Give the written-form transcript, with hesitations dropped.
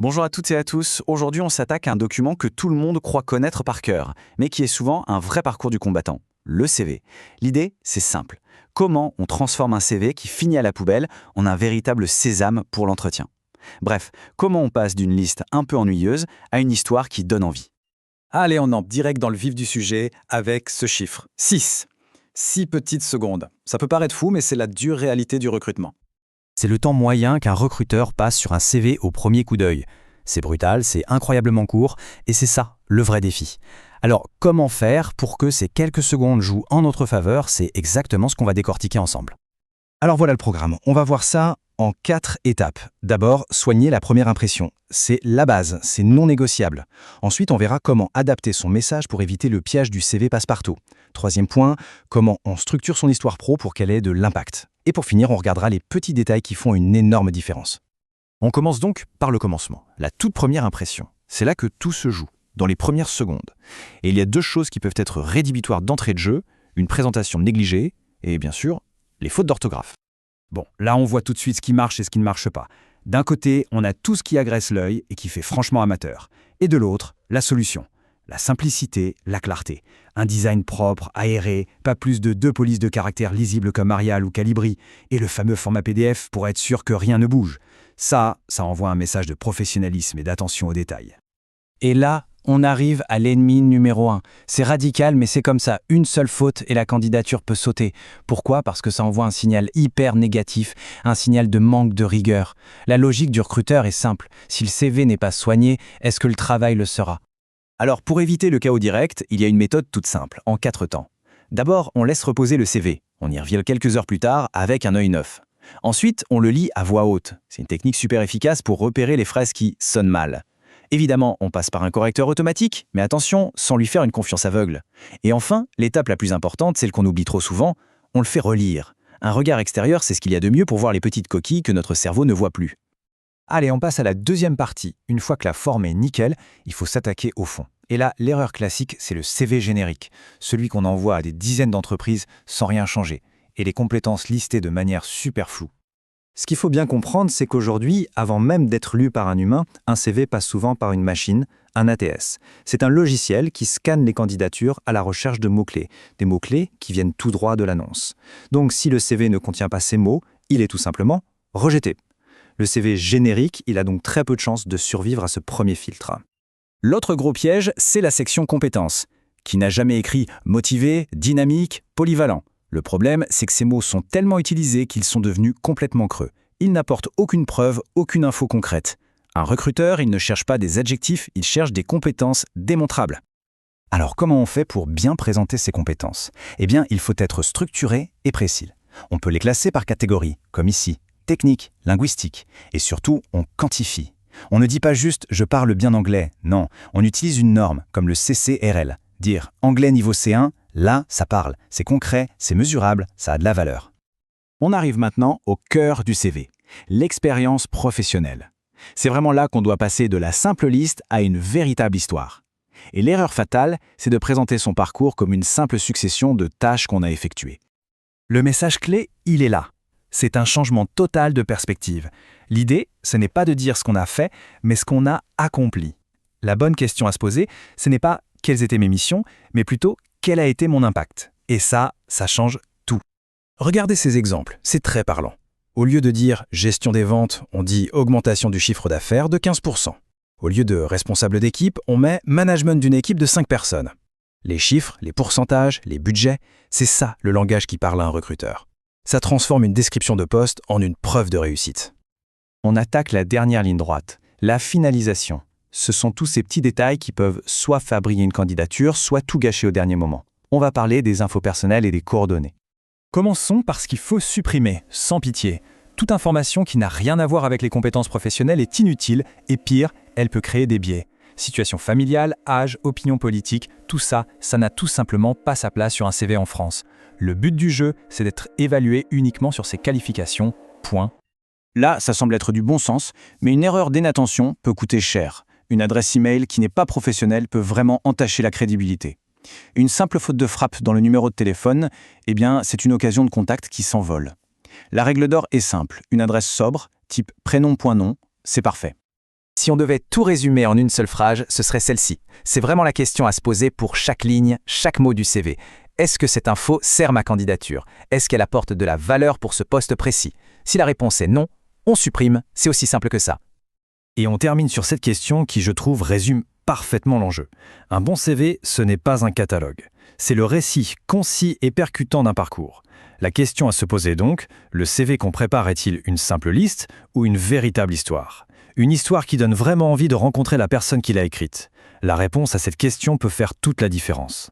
Bonjour à toutes et à tous. Aujourd'hui, on s'attaque à un document que tout le monde croit connaître par cœur, mais qui est souvent un vrai parcours du combattant, le CV. L'idée, c'est simple. Comment on transforme un CV qui finit à la poubelle en un véritable sésame pour l'entretien? Bref, comment on passe d'une liste un peu ennuyeuse à une histoire qui donne envie? Allez, on entre direct dans le vif du sujet avec ce chiffre. 6. 6 petites secondes. Ça peut paraître fou, mais c'est la dure réalité du recrutement. C'est le temps moyen qu'un recruteur passe sur un CV au premier coup d'œil. C'est brutal, c'est incroyablement court, et c'est ça, le vrai défi. Alors, comment faire pour que ces quelques secondes jouent en notre faveur? C'est exactement ce qu'on va décortiquer ensemble. Alors voilà le programme. On va voir ça en 4 étapes. D'abord, soigner la première impression. C'est la base, c'est non négociable. Ensuite, on verra comment adapter son message pour éviter le piège du CV passe-partout. Troisième point, comment on structure son histoire pro pour qu'elle ait de l'impact. Et pour finir, on regardera les petits détails qui font une énorme différence. On commence donc par le commencement, la toute première impression. C'est là que tout se joue, dans les premières secondes. Et il y a deux choses qui peuvent être rédhibitoires d'entrée de jeu, une présentation négligée et bien sûr, les fautes d'orthographe. Bon, là on voit tout de suite ce qui marche et ce qui ne marche pas. D'un côté, on a tout ce qui agresse l'œil et qui fait franchement amateur. Et de l'autre, la solution. La simplicité, la clarté. Un design propre, aéré, pas plus de 2 polices de caractères lisibles comme Arial ou Calibri, et le fameux format PDF pour être sûr que rien ne bouge. Ça envoie un message de professionnalisme et d'attention aux détails. Et là, on arrive à l'ennemi numéro 1. C'est radical, mais c'est comme ça. Une seule faute et la candidature peut sauter. Pourquoi? Parce que ça envoie un signal hyper négatif, un signal de manque de rigueur. La logique du recruteur est simple. Si le CV n'est pas soigné, est-ce que le travail le sera? Alors, pour éviter le chaos direct, il y a une méthode toute simple, en 4 temps. D'abord, on laisse reposer le CV. On y revient quelques heures plus tard avec un œil neuf. Ensuite, on le lit à voix haute. C'est une technique super efficace pour repérer les phrases qui sonnent mal. Évidemment, on passe par un correcteur automatique, mais attention, sans lui faire une confiance aveugle. Et enfin, l'étape la plus importante, celle qu'on oublie trop souvent, on le fait relire. Un regard extérieur, c'est ce qu'il y a de mieux pour voir les petites coquilles que notre cerveau ne voit plus. Allez, on passe à la deuxième partie. Une fois que la forme est nickel, il faut s'attaquer au fond. Et là, l'erreur classique, c'est le CV générique, celui qu'on envoie à des dizaines d'entreprises sans rien changer, et les compétences listées de manière super floue. Ce qu'il faut bien comprendre, c'est qu'aujourd'hui, avant même d'être lu par un humain, un CV passe souvent par une machine, un ATS. C'est un logiciel qui scanne les candidatures à la recherche de mots-clés, des mots-clés qui viennent tout droit de l'annonce. Donc si le CV ne contient pas ces mots, il est tout simplement rejeté. Le CV générique, il a donc très peu de chances de survivre à ce premier filtre. L'autre gros piège, c'est la section compétences. Qui n'a jamais écrit motivé, dynamique, polyvalent? Le problème, c'est que ces mots sont tellement utilisés qu'ils sont devenus complètement creux. Ils n'apportent aucune preuve, aucune info concrète. Un recruteur, il ne cherche pas des adjectifs, il cherche des compétences démontrables. Alors comment on fait pour bien présenter ces compétences? Eh bien, il faut être structuré et précis. On peut les classer par catégorie, comme ici, technique, linguistique. Et surtout, on quantifie. On ne dit pas juste « je parle bien anglais », non, on utilise une norme, comme le CCRL. Dire « anglais niveau C1 », là, ça parle, c'est concret, c'est mesurable, ça a de la valeur. On arrive maintenant au cœur du CV, l'expérience professionnelle. C'est vraiment là qu'on doit passer de la simple liste à une véritable histoire. Et l'erreur fatale, c'est de présenter son parcours comme une simple succession de tâches qu'on a effectuées. Le message clé, il est là. C'est un changement total de perspective. L'idée, ce n'est pas de dire ce qu'on a fait, mais ce qu'on a accompli. La bonne question à se poser, ce n'est pas « quelles étaient mes missions », mais plutôt « quel a été mon impact ». Et ça change tout. Regardez ces exemples, c'est très parlant. Au lieu de dire « gestion des ventes », on dit « augmentation du chiffre d'affaires de 15%. » Au lieu de « responsable d'équipe », on met « management d'une équipe de 5 personnes ». Les chiffres, les pourcentages, les budgets, c'est ça le langage qui parle à un recruteur. Ça transforme une description de poste en une preuve de réussite. On attaque la dernière ligne droite, la finalisation. Ce sont tous ces petits détails qui peuvent soit faire briller une candidature, soit tout gâcher au dernier moment. On va parler des infos personnelles et des coordonnées. Commençons par ce qu'il faut supprimer, sans pitié. Toute information qui n'a rien à voir avec les compétences professionnelles est inutile et pire, elle peut créer des biais. Situation familiale, âge, opinion politique, tout ça, ça n'a tout simplement pas sa place sur un CV en France. Le but du jeu, c'est d'être évalué uniquement sur ses qualifications, point. Là, ça semble être du bon sens, mais une erreur d'inattention peut coûter cher. Une adresse email qui n'est pas professionnelle peut vraiment entacher la crédibilité. Une simple faute de frappe dans le numéro de téléphone, eh bien, c'est une occasion de contact qui s'envole. La règle d'or est simple, une adresse sobre, type prénom.nom, c'est parfait. Si on devait tout résumer en une seule phrase, ce serait celle-ci. C'est vraiment la question à se poser pour chaque ligne, chaque mot du CV. Est-ce que cette info sert ma candidature? Est-ce qu'elle apporte de la valeur pour ce poste précis? Si la réponse est non, on supprime, c'est aussi simple que ça. Et on termine sur cette question qui, je trouve, résume parfaitement l'enjeu. Un bon CV, ce n'est pas un catalogue. C'est le récit concis et percutant d'un parcours. La question à se poser donc, le CV qu'on prépare est-il une simple liste ou une véritable histoire? Une histoire qui donne vraiment envie de rencontrer la personne qui l'a écrite. La réponse à cette question peut faire toute la différence.